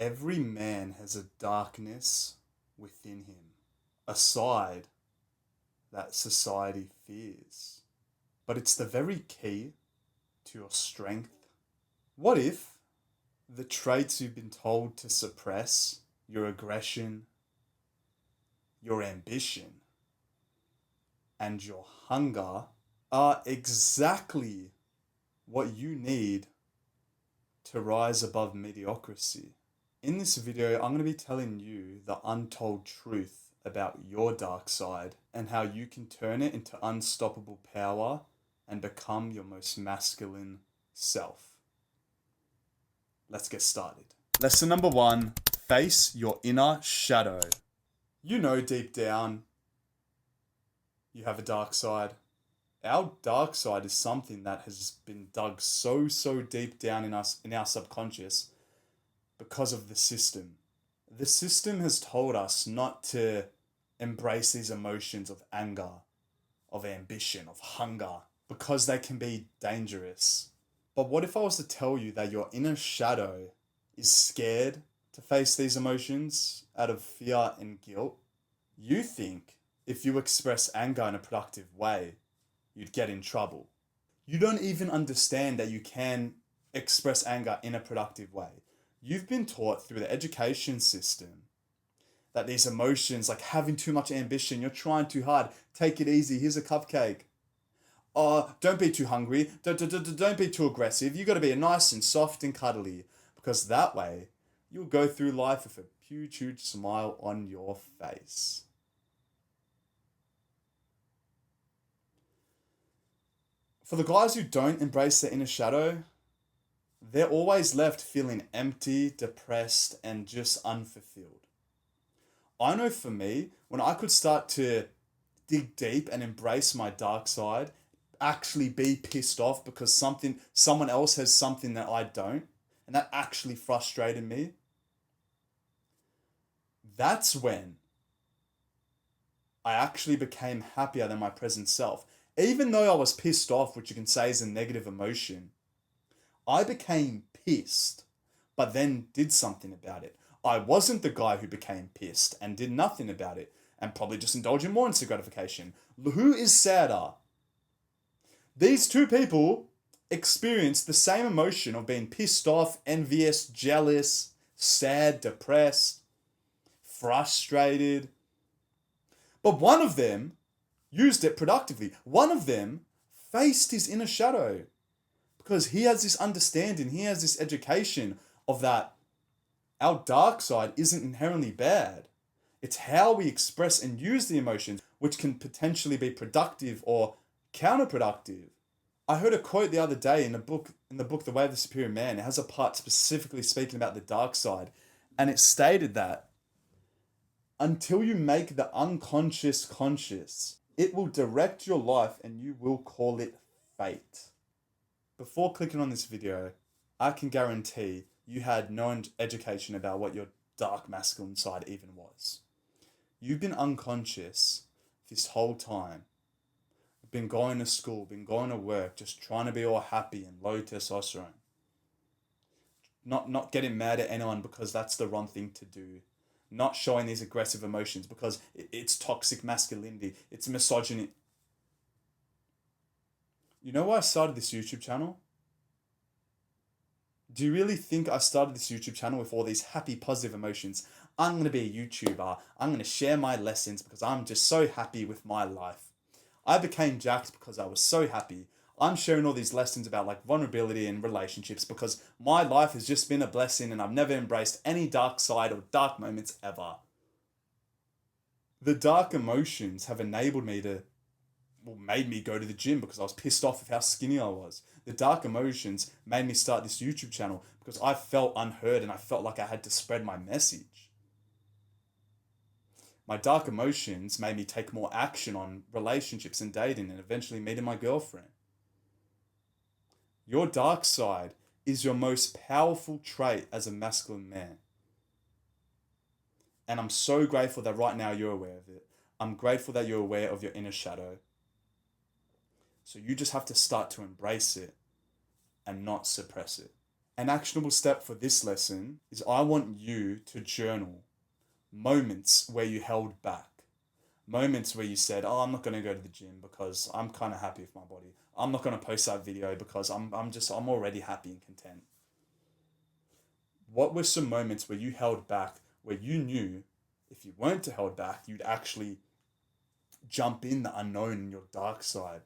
Every man has a darkness within him, a side that society fears. But it's the very key to your strength. What if the traits you've been told to suppress, your aggression, your ambition, and your hunger, are exactly what you need to rise above mediocrity? In this video, I'm going to be telling you the untold truth about your dark side and how you can turn it into unstoppable power and become your most masculine self. Let's get started. Lesson number 1, face your inner shadow. You know deep down you have a dark side. Our dark side is something that has been dug so deep down in us, in our subconscious, because of the system. The system has told us not to embrace these emotions of anger, of ambition, of hunger, because they can be dangerous. But what if I was to tell you that your inner shadow is scared to face these emotions out of fear and guilt? You think if you express anger in a productive way, you'd get in trouble. You don't even understand that you can express anger in a productive way. You've been taught through the education system that these emotions, like having too much ambition, you're trying too hard, take it easy, here's a cupcake. Don't be too hungry, don't be too aggressive, you gotta be nice and soft and cuddly, because that way you'll go through life with a huge smile on your face. For the guys who don't embrace their inner shadow, they're always left feeling empty, depressed, and just unfulfilled. I know for me, when I could start to dig deep and embrace my dark side, actually be pissed off because someone else has something that I don't, and that actually frustrated me, that's when I actually became happier than my present self. Even though I was pissed off, which you can say is a negative emotion, I became pissed, but then did something about it. I wasn't the guy who became pissed and did nothing about it and probably just indulged in more instant gratification. Who is sadder? These two people experienced the same emotion of being pissed off, envious, jealous, sad, depressed, frustrated. But one of them used it productively. One of them faced his inner shadow because he has this understanding, he has this education of that our dark side isn't inherently bad. It's how we express and use the emotions which can potentially be productive or counterproductive. I heard a quote the other day in the book The Way of the Superior Man. It has a part specifically speaking about the dark side, and it stated that until you make the unconscious conscious, it will direct your life and you will call it fate. Before clicking on this video, I can guarantee you had no education about what your dark masculine side even was. You've been unconscious this whole time. Been going to school, been going to work, just trying to be all happy and low testosterone. Not getting mad at anyone because that's the wrong thing to do. Not showing these aggressive emotions because it's toxic masculinity, it's misogyny. You know why I started this YouTube channel? Do you really think I started this YouTube channel with all these happy, positive emotions? I'm going to be a YouTuber. I'm going to share my lessons because I'm just so happy with my life. I became jacked because I was so happy. I'm sharing all these lessons about like vulnerability and relationships because my life has just been a blessing and I've never embraced any dark side or dark moments ever. The dark emotions have enabled me to, made me go to the gym because I was pissed off with how skinny I was. The dark emotions made me start this YouTube channel because I felt unheard and I felt like I had to spread my message. My dark emotions made me take more action on relationships and dating and eventually meeting my girlfriend. Your dark side is your most powerful trait as a masculine man. And I'm so grateful that right now you're aware of it. I'm grateful that you're aware of your inner shadow. So you just have to start to embrace it and not suppress it. An actionable step for this lesson is I want you to journal moments where you held back. Moments where you said, "Oh, I'm not going to go to the gym because I'm kind of happy with my body. I'm not going to post that video because I'm already happy and content." What were some moments where you held back, where you knew if you weren't to held back, you'd actually jump in the unknown in your dark side,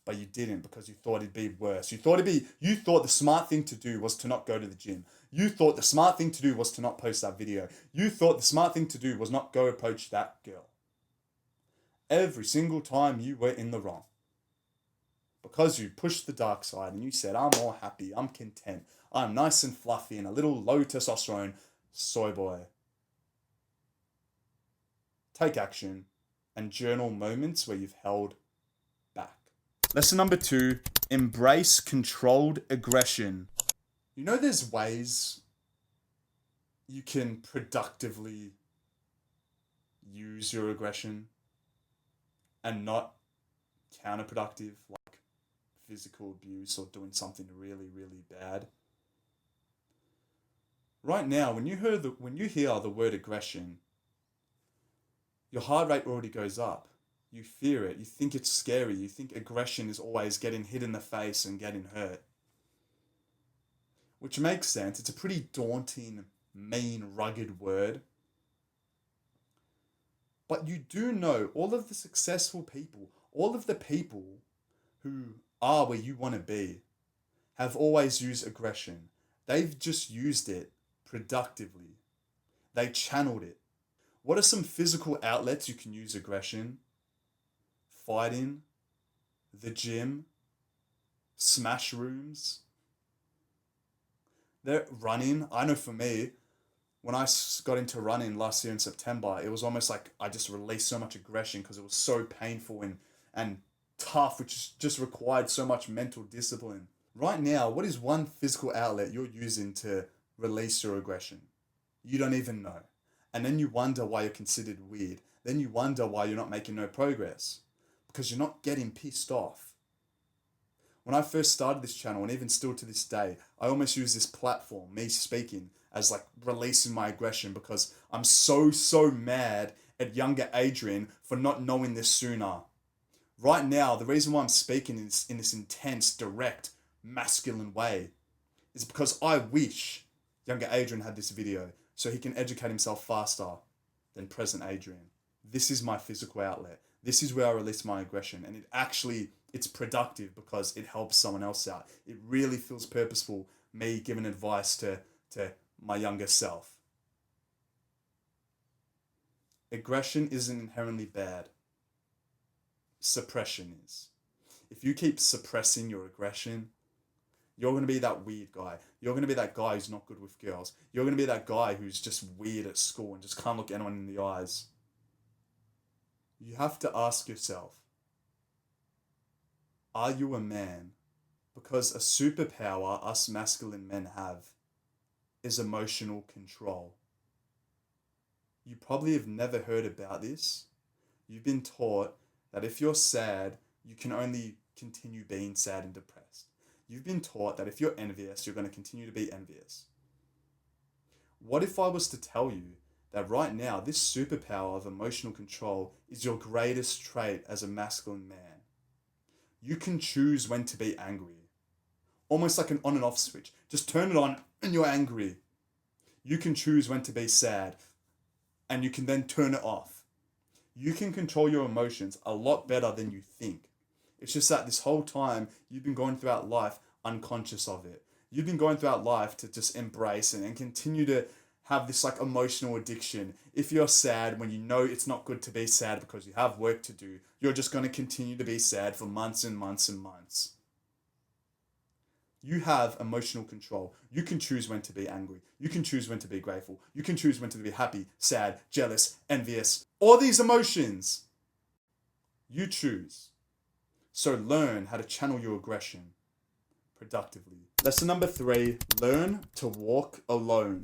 but you didn't because you thought it'd be worse. You thought the smart thing to do was to not go to the gym. You thought the smart thing to do was to not post that video. You thought the smart thing to do was not go approach that girl. Every single time you were in the wrong. Because you pushed the dark side and you said, "I'm all happy, I'm content, I'm nice and fluffy and a little low testosterone soy boy." Take action and journal moments where you've held back. Lesson number 2, embrace controlled aggression. You know, there's ways you can productively use your aggression and not counterproductive, like physical abuse or doing something really, really bad. Right now, when you hear the word aggression, your heart rate already goes up. You fear it. You think it's scary. You think aggression is always getting hit in the face and getting hurt. Which makes sense. It's a pretty daunting, mean, rugged word. But you do know all of the successful people, all of the people who are where you want to be, have always used aggression. They've just used it productively. They channeled it. What are some physical outlets you can use aggression? Fighting, the gym, smash rooms. They're running. I know for me, when I got into running last year in September, it was almost like I just released so much aggression because it was so painful and tough, which just required so much mental discipline. Right now, what is one physical outlet you're using to release your aggression? You don't even know. And then you wonder why you're considered weird. Then you wonder why you're not making no progress. Because you're not getting pissed off. When I first started this channel, and even still to this day, I almost use this platform, me speaking, as like releasing my aggression because I'm so mad at younger Adrian for not knowing this sooner. Right now, the reason why I'm speaking in this intense, direct, masculine way is because I wish younger Adrian had this video so he can educate himself faster than present Adrian. This is my physical outlet. This is where I release my aggression, and it's productive because it helps someone else out. It really feels purposeful, me giving advice to my younger self. Aggression isn't inherently bad. Suppression is. If you keep suppressing your aggression, you're going to be that weird guy. You're going to be that guy who's not good with girls. You're going to be that guy who's just weird at school and just can't look anyone in the eyes. You have to ask yourself, are you a man? Because a superpower us masculine men have is emotional control. You probably have never heard about this. You've been taught that if you're sad, you can only continue being sad and depressed. You've been taught that if you're envious, you're going to continue to be envious. What if I was to tell you that right now, this superpower of emotional control is your greatest trait as a masculine man? You can choose when to be angry. Almost like an on and off switch. Just turn it on and you're angry. You can choose when to be sad and you can then turn it off. You can control your emotions a lot better than you think. It's just that this whole time you've been going throughout life unconscious of it. You've been going throughout life to just embrace it and continue to have this like emotional addiction. If you're sad when you know it's not good to be sad because you have work to do, you're just going to continue to be sad for months and months and months. You have emotional control. You can choose when to be angry. You can choose when to be grateful. You can choose when to be happy, sad, jealous, envious. All these emotions. You choose. So learn how to channel your aggression productively. Lesson number 3, learn to walk alone.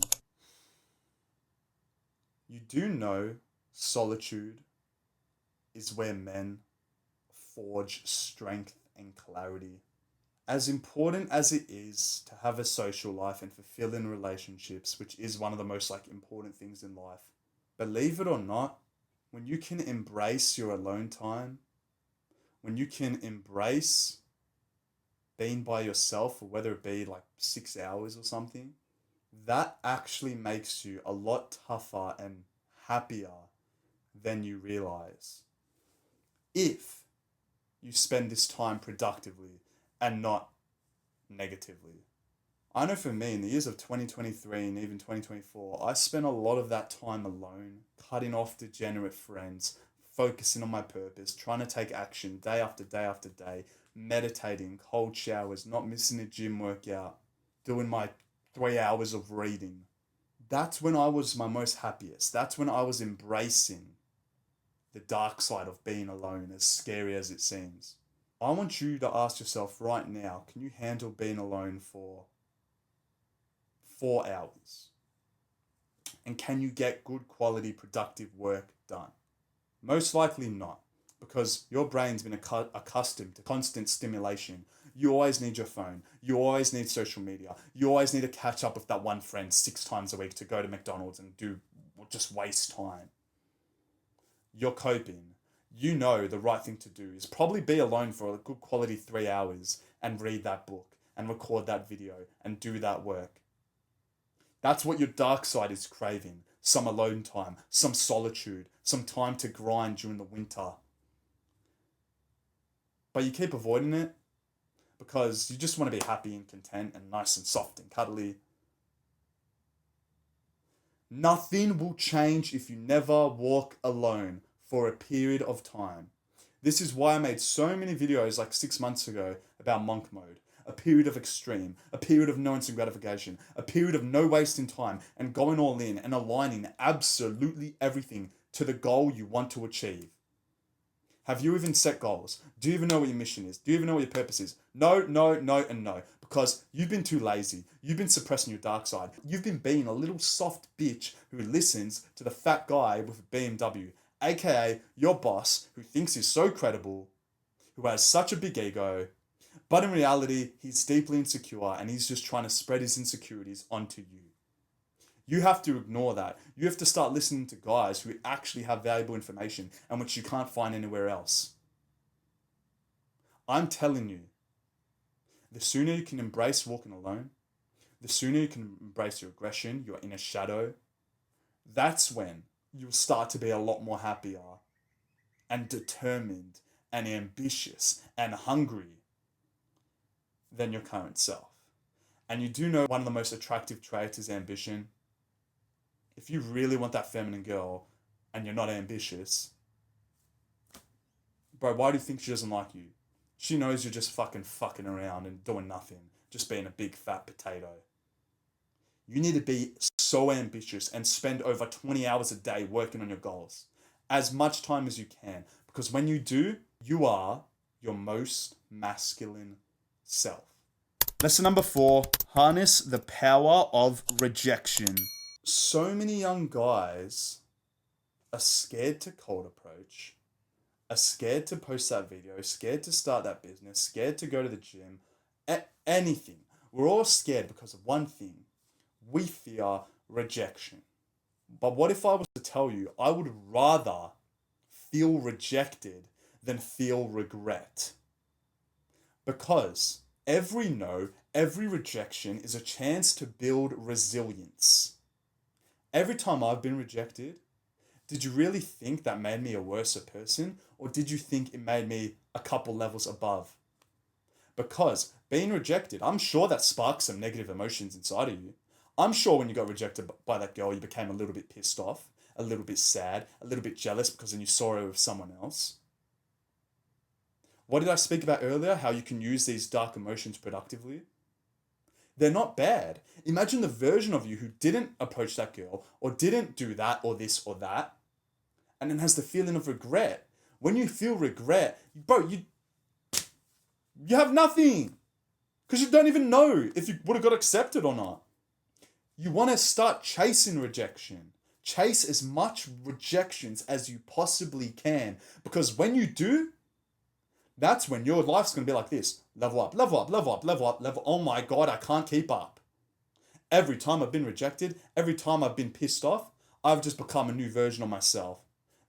You do know solitude is where men forge strength and clarity as important as it is to have a social life and fulfill in relationships, which is one of the most like important things in life, believe it or not, when you can embrace your alone time, when you can embrace being by yourself, or whether it be like 6 hours or something, that actually makes you a lot tougher and happier than you realize. If you spend this time productively and not negatively. I know for me, in the years of 2023 and even 2024, I spent a lot of that time alone, cutting off degenerate friends, focusing on my purpose, trying to take action day after day after day, meditating, cold showers, not missing a gym workout, doing my 3 hours of reading. That's when I was my most happiest. That's when I was embracing the dark side of being alone, as scary as it seems. I want you to ask yourself right now, can you handle being alone for 4 hours? And can you get good quality, productive work done? Most likely not, because your brain's been accustomed to constant stimulation. You always need your phone. You always need social media. You always need to catch up with that one friend 6 times a week to go to McDonald's and just waste time. You're coping. You know the right thing to do is probably be alone for a good quality 3 hours and read that book and record that video and do that work. That's what your dark side is craving. Some alone time, some solitude, some time to grind during the winter. But you keep avoiding it because you just want to be happy and content and nice and soft and cuddly. Nothing will change if you never walk alone for a period of time. This is why I made so many videos like 6 months ago about monk mode. A period of extreme, a period of no instant gratification, a period of no wasting time and going all in and aligning absolutely everything to the goal you want to achieve. Have you even set goals? Do you even know what your mission is? Do you even know what your purpose is? No, no, no, and no. Because you've been too lazy. You've been suppressing your dark side. You've been being a little soft bitch who listens to the fat guy with a BMW, aka your boss, who thinks he's so credible, who has such a big ego, but in reality, he's deeply insecure and he's just trying to spread his insecurities onto you. You have to ignore that. You have to start listening to guys who actually have valuable information and which you can't find anywhere else. I'm telling you, the sooner you can embrace walking alone, the sooner you can embrace your aggression, your inner shadow, that's when you'll start to be a lot more happier and determined and ambitious and hungry than your current self. And you do know one of the most attractive traits is ambition. If you really want that feminine girl and you're not ambitious, bro, why do you think she doesn't like you? She knows you're just fucking around and doing nothing, just being a big fat potato. You need to be so ambitious and spend over 20 hours a day working on your goals. As much time as you can. Because when you do, you are your most masculine self. Lesson number 4, harness the power of rejection. So many young guys are scared to cold approach, are scared to post that video, scared to start that business, scared to go to the gym, anything. We're all scared because of one thing. We fear rejection. But what if I was to tell you I would rather feel rejected than feel regret? Because every no, every rejection is a chance to build resilience. Every time I've been rejected, did you really think that made me a worse person? Or did you think it made me a couple levels above? Because being rejected, I'm sure that sparks some negative emotions inside of you. I'm sure when you got rejected by that girl, you became a little bit pissed off, a little bit sad, a little bit jealous because then you saw her with someone else. What did I speak about earlier? How you can use these dark emotions productively? They're not bad. Imagine the version of you who didn't approach that girl or didn't do that or this or that and then has the feeling of regret. When you feel regret, bro, you have nothing because you don't even know if you would have got accepted or not. You want to start chasing rejection. Chase as much rejections as you possibly can because when you do, That's when your life's going to be like this. Level up, level up, level up, level up, level. Oh my God, I can't keep up. Every time I've been rejected, every time I've been pissed off, I've just become a new version of myself.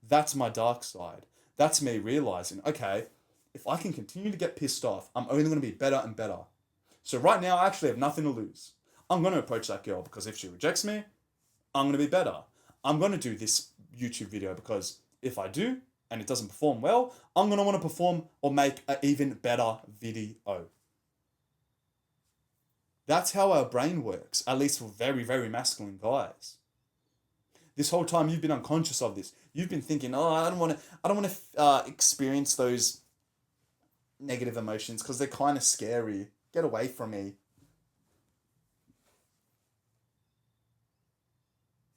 That's my dark side. That's me realizing, okay, if I can continue to get pissed off, I'm only going to be better and better. So right now, I actually have nothing to lose. I'm going to approach that girl because if she rejects me, I'm going to be better. I'm going to do this YouTube video because if I do and it doesn't perform well, I'm going to want to perform or make an even better video. That's how our brain works, at least for very, very masculine guys. This whole time you've been unconscious of this. You've been thinking, oh, I don't want to experience those negative emotions because they're kind of scary. Get away from me.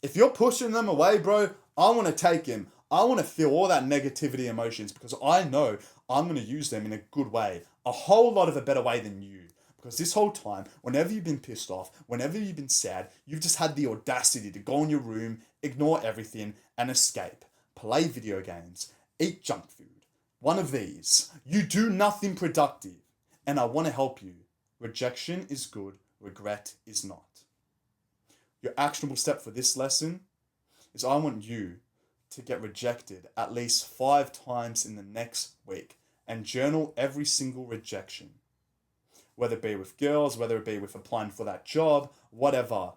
If you're pushing them away, bro, I want to take them. I want to feel all that negativity emotions because I know I'm going to use them in a good way. A whole lot of a better way than you. Because this whole time, whenever you've been pissed off, whenever you've been sad, you've just had the audacity to go in your room, ignore everything, and escape. Play video games. Eat junk food. One of these. You do nothing productive. And I want to help you. Rejection is good. Regret is not. Your actionable step for this lesson is I want you to get rejected at least 5 times in the next week and journal every single rejection. Whether it be with girls, whether it be with applying for that job, whatever.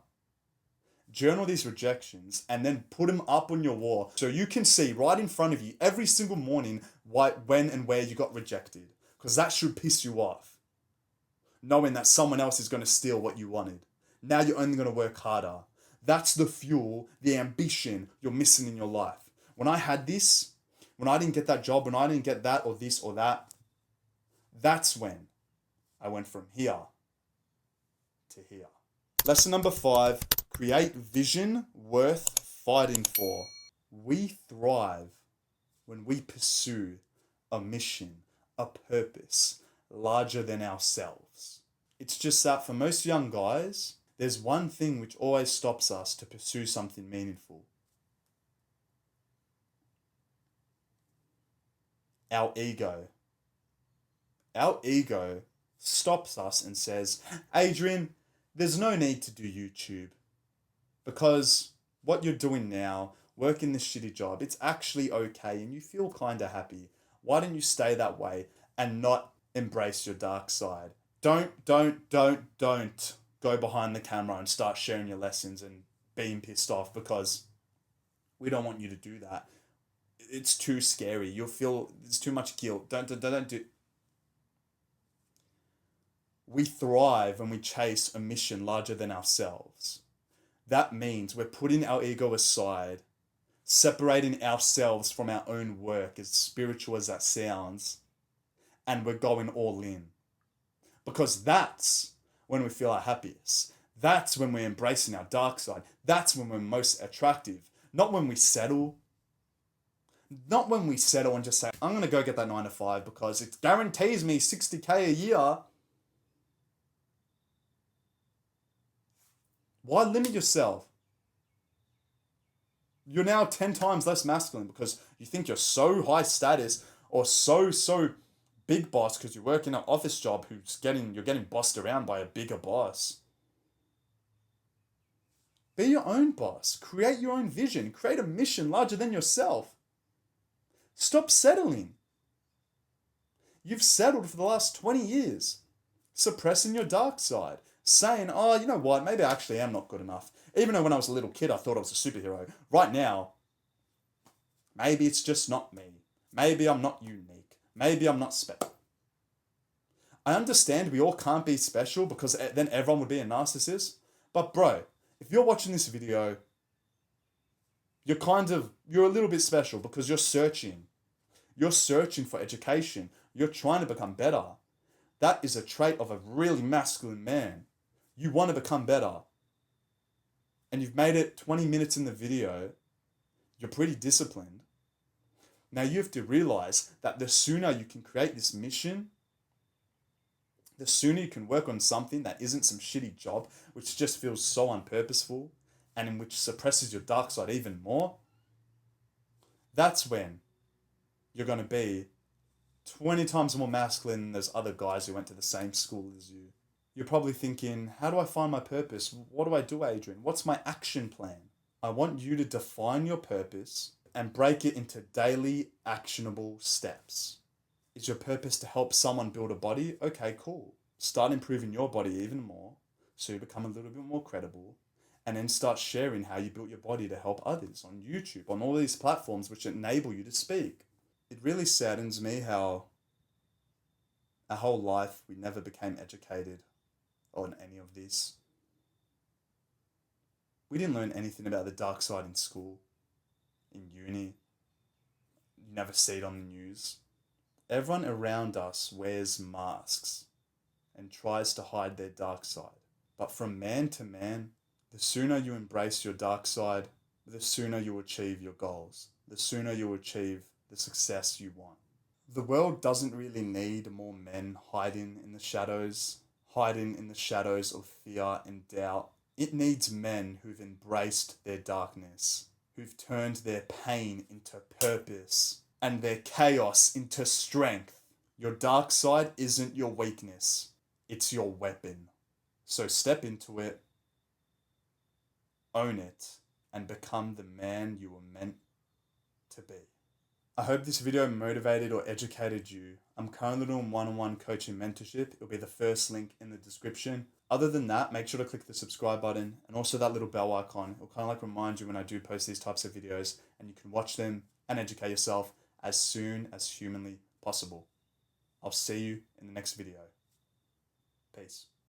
Journal these rejections and then put them up on your wall so you can see right in front of you every single morning when and where you got rejected. Because that should piss you off. Knowing that someone else is going to steal what you wanted. Now you're only going to work harder. That's the fuel, the ambition you're missing in your life. When I had this, when I didn't get that job, when I didn't get that or this or that, that's when I went from here to here. Lesson number 5, create vision worth fighting for. We thrive when we pursue a mission, a purpose larger than ourselves. It's just that for most young guys, there's one thing which always stops us to pursue something meaningful. Our ego. Our ego stops us and says, Adrian, there's no need to do YouTube because what you're doing now, working this shitty job, it's actually okay and you feel kind of happy. Why don't you stay that way and not embrace your dark side? Don't go behind the camera and start sharing your lessons and being pissed off because we don't want you to do that. It's too scary. You'll feel there's too much guilt. Don't do. We thrive when we chase a mission larger than ourselves. That means we're putting our ego aside, separating ourselves from our own work, as spiritual as that sounds, and we're going all in. Because that's when we feel our happiest. That's when we're embracing our dark side. That's when we're most attractive. Not when we settle. Not when we settle and just say, I'm going to go get that 9 to 5 because it guarantees me 60K a year. Why limit yourself? You're now 10 times less masculine because you think you're so high status or so big boss because you work in an office job you're getting bossed around by a bigger boss. Be your own boss. Create your own vision. Create a mission larger than yourself. Stop settling. You've settled for the last 20 years, suppressing your dark side, saying, oh, you know what, maybe I actually am not good enough. Even though when I was a little kid, I thought I was a superhero. Right now, maybe it's just not me. Maybe I'm not unique. Maybe I'm not special. I understand we all can't be special because then everyone would be a narcissist. But bro, if you're watching this video, you're a little bit special because you're searching. You're searching for education. You're trying to become better. That is a trait of a really masculine man. You want to become better. And you've made it 20 minutes in the video. You're pretty disciplined. Now you have to realize that the sooner you can create this mission, the sooner you can work on something that isn't some shitty job, which just feels so unpurposeful and in which suppresses your dark side even more, that's when you're going to be 20 times more masculine than those other guys who went to the same school as you. You're probably thinking, how do I find my purpose? What do I do, Adrian? What's my action plan? I want you to define your purpose and break it into daily actionable steps. Is your purpose to help someone build a body? Okay, cool. Start improving your body even more so you become a little bit more credible, and then start sharing how you built your body to help others on YouTube, on all these platforms which enable you to speak. It really saddens me how our whole life we never became educated on any of this. We didn't learn anything about the dark side in school, in uni. You never see it on the news. Everyone around us wears masks and tries to hide their dark side. But from man to man, the sooner you embrace your dark side, the sooner you achieve your goals, the sooner you achieve the success you want. The world doesn't really need more men hiding in the shadows of fear and doubt. It needs men who've embraced their darkness, who've turned their pain into purpose and their chaos into strength. Your dark side isn't your weakness, it's your weapon. So step into it, own it, and become the man you were meant to be. I hope this video motivated or educated you. I'm currently doing one-on-one coaching mentorship. It'll be the first link in the description. Other than that, make sure to click the subscribe button and also that little bell icon. It'll kind of like remind you when I do post these types of videos, and you can watch them and educate yourself as soon as humanly possible. I'll see you in the next video. Peace.